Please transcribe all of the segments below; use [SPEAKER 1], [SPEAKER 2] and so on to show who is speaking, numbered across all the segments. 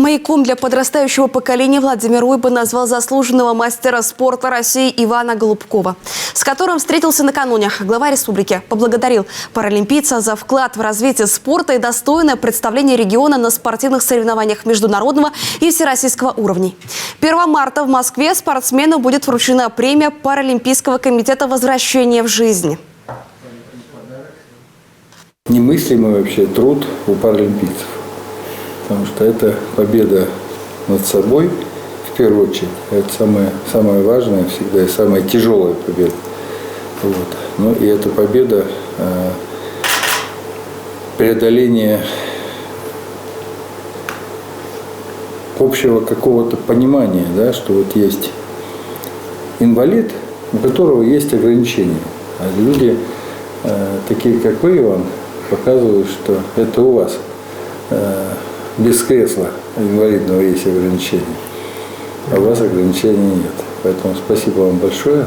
[SPEAKER 1] Маяком для подрастающего поколения Владимир Уйба назвал заслуженного мастера спорта России Ивана Голубкова, с которым встретился накануне. Глава республики поблагодарил паралимпийца за вклад в развитие спорта и достойное представление региона на спортивных соревнованиях международного и всероссийского уровней. 1 марта в Москве спортсмену будет вручена премия Паралимпийского комитета «Возвращение в жизнь».
[SPEAKER 2] Немыслимый вообще труд у паралимпийцев. Потому что это победа над собой, в первую очередь. Это самое важное всегда и самая тяжелая победа. Вот. Ну и эта победа преодоление общего какого-то понимания, да, что вот есть инвалид, у которого есть ограничения. А люди, такие как вы, Иван, показывают, что это у вас без кресла инвалидного есть ограничения, а у вас ограничений нет. Поэтому спасибо вам большое.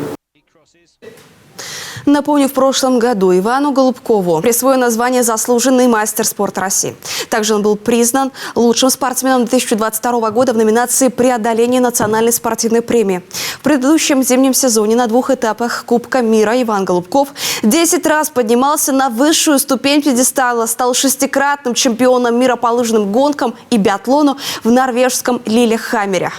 [SPEAKER 1] Напомню, в прошлом году Ивану Голубкову присвоено звание «Заслуженный мастер спорта России». Также он был признан лучшим спортсменом 2022 года в номинации «Преодоление национальной спортивной премии». В предыдущем зимнем сезоне на 2 этапах Кубка мира Иван Голубков 10 раз поднимался на высшую ступень пьедестала, стал 6-кратным чемпионом мира по лыжным гонкам и биатлону в норвежском Лиллехаммере.